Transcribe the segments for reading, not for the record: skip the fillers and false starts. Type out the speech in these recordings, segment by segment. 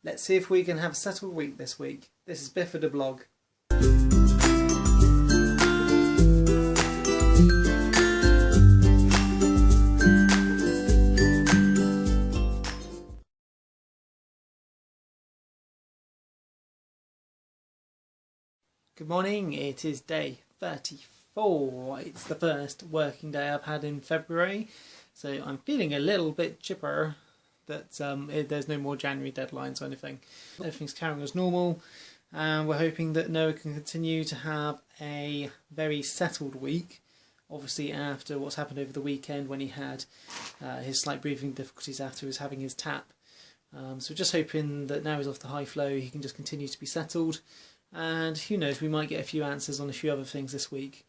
Let's see if we can have a settled week this week. This is Bifida blog. Good morning, it is day 34. It's the first working day I've had in February, so I'm feeling a little bit chipper that there's no more January deadlines or anything. Everything's carrying as normal, and we're hoping that Noah can continue to have a very settled week. Obviously after what's happened over the weekend when he had his slight breathing difficulties after he was having his tap. So just hoping that now he's off the high flow, he can just continue to be settled. And who knows, we might get a few answers on a few other things this week.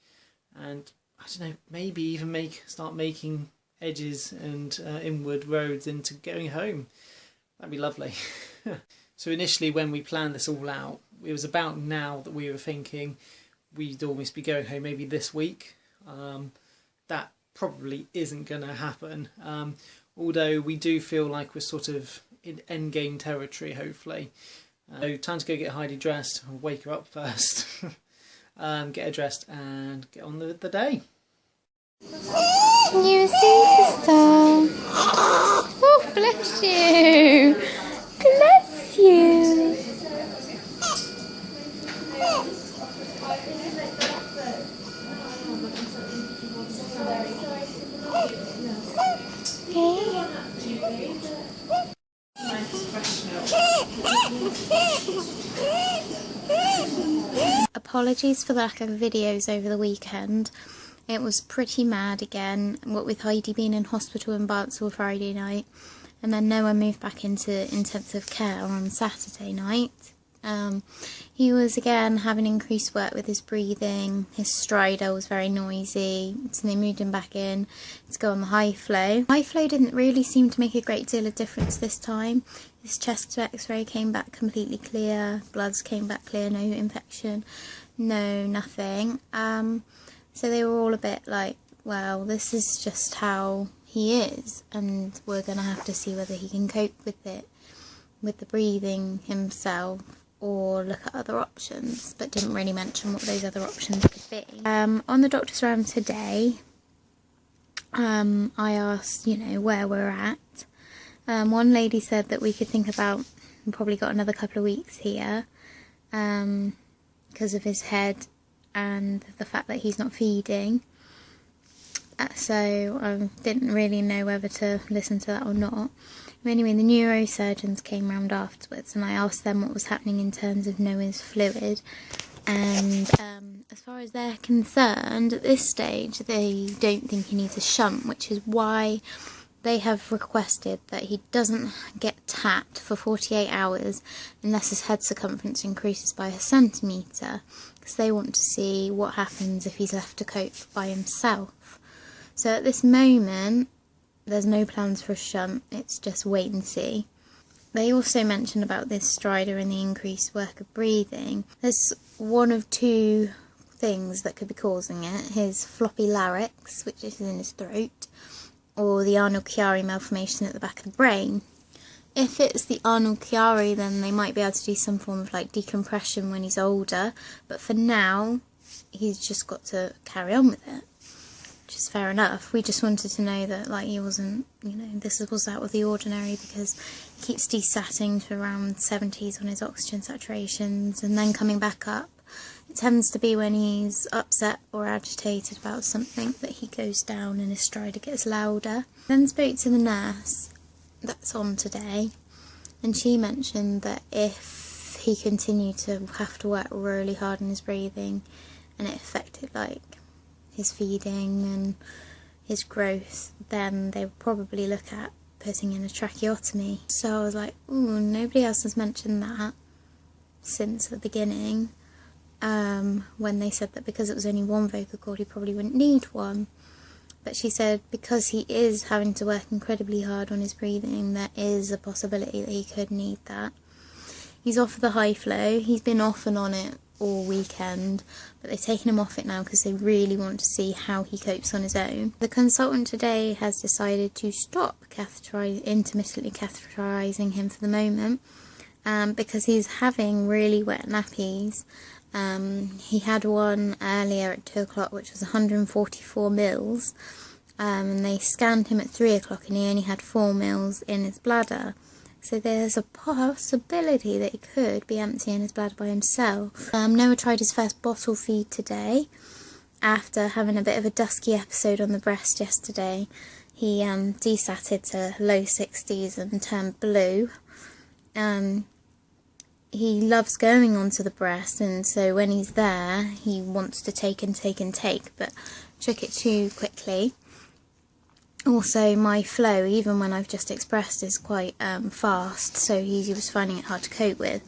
And I don't know, maybe even start making edges and inward roads into going home. That'd be lovely. So initially when we planned this all out, it was about now that we were thinking we'd almost be going home maybe this week. That probably isn't going to happen. Although we do feel like we're sort of in endgame territory, hopefully. So time to go get Heidi dressed, wake her up first, get her dressed and get on the day. You superstar. Oh, bless you. Bless you. Apologies for the lack of videos over the weekend. It was pretty mad again, what with Heidi being in hospital in Barnstable Friday night, and then Noah moved back into intensive care on Saturday night. He was again having increased work with his breathing, his strider was very noisy, so they moved him back in to go on the high flow. High flow didn't really seem to make a great deal of difference this time. His chest x-ray came back completely clear, bloods came back clear, no infection, no nothing. So they were all a bit like, well, this is just how he is, and we're going to have to see whether he can cope with it, with the breathing himself, or look at other options, but didn't really mention what those other options could be. On the doctor's round today, I asked, where we're at. One lady said that we could think about, we've probably got another couple of weeks here, because of his head and the fact that he's not feeding. So I didn't really know whether to listen to that or not. Anyway, the neurosurgeons came round afterwards and I asked them what was happening in terms of Noah's fluid, and as far as they're concerned at this stage they don't think he needs a shunt, which is why they have requested that he doesn't get tapped for 48 hours unless his head circumference increases by 1 centimetre, because they want to see what happens if he's left to cope by himself. So at this moment there's no plans for a shunt, it's just wait and see. They also mentioned about this strider and the increased work of breathing. There's one of two things that could be causing it: his floppy larynx, which is in his throat, or the Arnold-Chiari malformation at the back of the brain. If it's the Arnold-Chiari, then they might be able to do some form of decompression when he's older, but for now he's just got to carry on with it, which is fair enough. We just wanted to know that he wasn't, this was out of the ordinary, because he keeps desatting to around 70s on his oxygen saturations and then coming back up. It tends to be when he's upset or agitated about something that he goes down and his strider gets louder. Then spoke to the nurse that's on today, and she mentioned that if he continued to have to work really hard on his breathing and it affected his feeding and his growth, then they would probably look at putting in a tracheotomy. So I was like, ooh, nobody else has mentioned that since the beginning, when they said that because it was only one vocal cord he probably wouldn't need one. But she said because he is having to work incredibly hard on his breathing, there is a possibility that he could need that. He's off the high flow, he's been off and on it all weekend, but they've taken him off it now because they really want to see how he copes on his own. The consultant today has decided to stop intermittently catheterising him for the moment, because he's having really wet nappies. He had one earlier at 2 o'clock which was 144 mils, and they scanned him at 3 o'clock and he only had 4 mils in his bladder. So there's a possibility that he could be emptying his bladder by himself. Noah tried his first bottle feed today after having a bit of a dusky episode on the breast yesterday. He desatted to low 60s and turned blue. He loves going onto the breast, and so when he's there he wants to take and take and take, but took it too quickly. Also, my flow, even when I've just expressed, is quite fast, so he was finding it hard to cope with.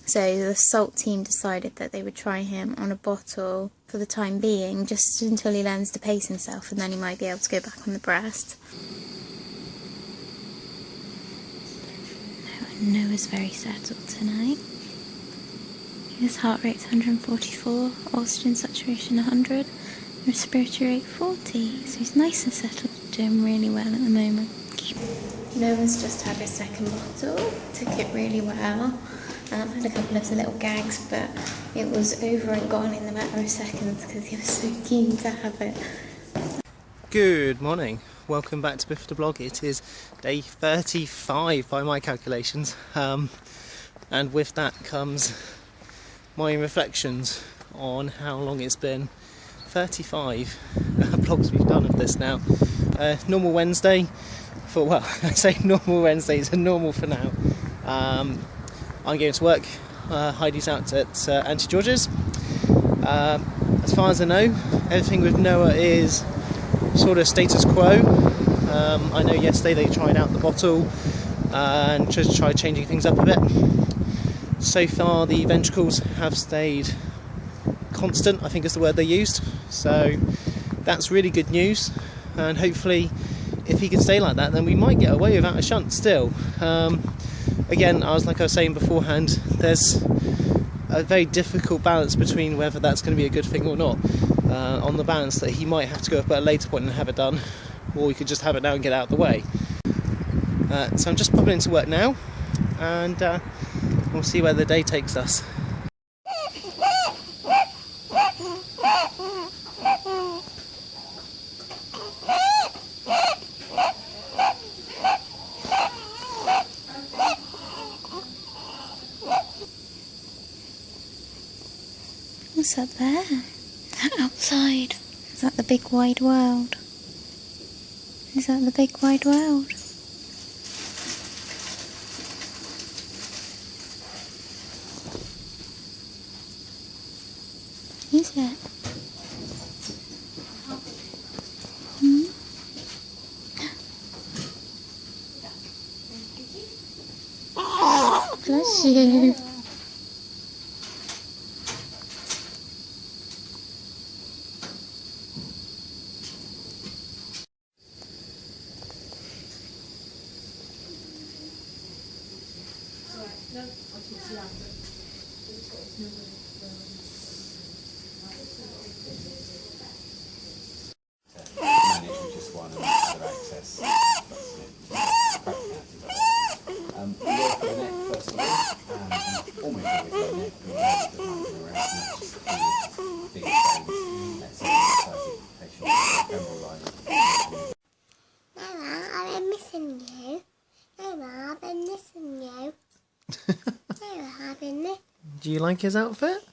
So the salt team decided that they would try him on a bottle for the time being, just until he learns to pace himself, and then he might be able to go back on the breast. Noah's very settled tonight. His heart rate's 144, oxygen saturation 100, respiratory rate 40, so he's nice and settled, doing really well at the moment. Noah's just had his second bottle, took it really well. Had a couple of little gags, but it was over and gone in the matter of seconds because he was so keen to have it. Good morning, welcome back to Bifida blog. It is day 35 by my calculations, and with that comes my reflections on how long it's been. 35 vlogs we've done of this now. Normal Wednesday, well, I say normal Wednesday, it's a normal for now. I'm going to work. Heidi's out at Auntie George's. As far as I know, everything with Noah is sort of status quo. I know yesterday they tried out the bottle and just tried changing things up a bit. So far the ventricles have stayed constant, I think is the word they used. So that's really good news, and hopefully if he can stay like that then we might get away without a shunt still. Again, like I was saying beforehand, there's a very difficult balance between whether that's going to be a good thing or not. On the balance that he might have to go up at a later point and have it done, or we could just have it now and get out of the way. So I'm just popping into work now, and we'll see where the day takes us. What's up there? That outside? Is that the big wide world? Is that the big wide world? Is it? Bless you. Do you like his outfit?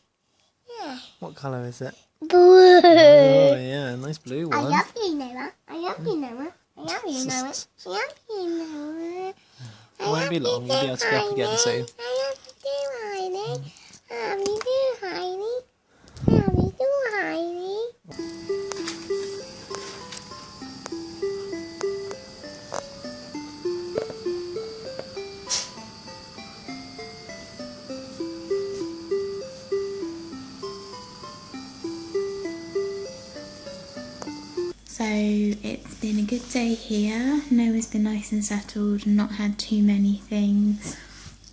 Yeah. What colour is it? Blue. Oh yeah, nice blue one. I love you, Noah. I love you, Noah. I love you, Noah. I love you, Noah. It won't be long, you'll be able to go up again soon. I love you too, Heidi. I love you too, Heidi. I love you too, Heidi. So it's been a good day here. Noah's been nice and settled and not had too many things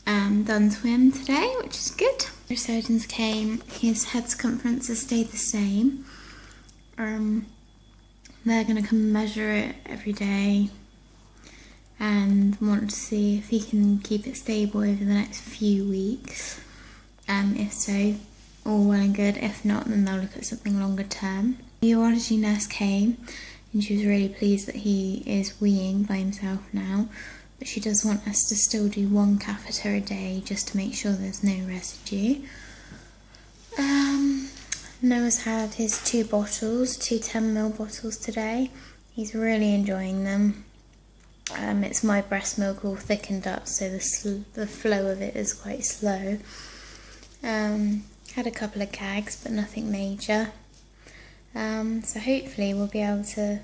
done to him today, which is good. The surgeons came, his head circumference has stayed the same. They're going to come measure it every day and want to see if he can keep it stable over the next few weeks. If so, all well and good. If not, then they'll look at something longer term. The urology nurse came and she was really pleased that he is weeing by himself now, but she does want us to still do 1 catheter a day just to make sure there's no residue. Noah's had his 2 bottles, 2 10ml bottles today. He's really enjoying them. It's my breast milk all thickened up, so the flow of it is quite slow. Had a couple of gags, but nothing major. So hopefully we'll be able to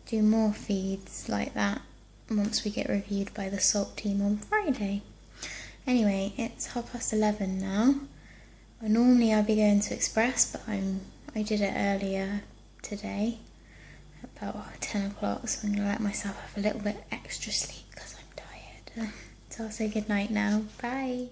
do more feeds like that once we get reviewed by the SALT team on Friday. Anyway, it's 11:30 now. Normally I'd be going to Express, but I did it earlier today, about 10 o'clock, so I'm going to let myself have a little bit extra sleep because I'm tired. So I'll say goodnight now. Bye.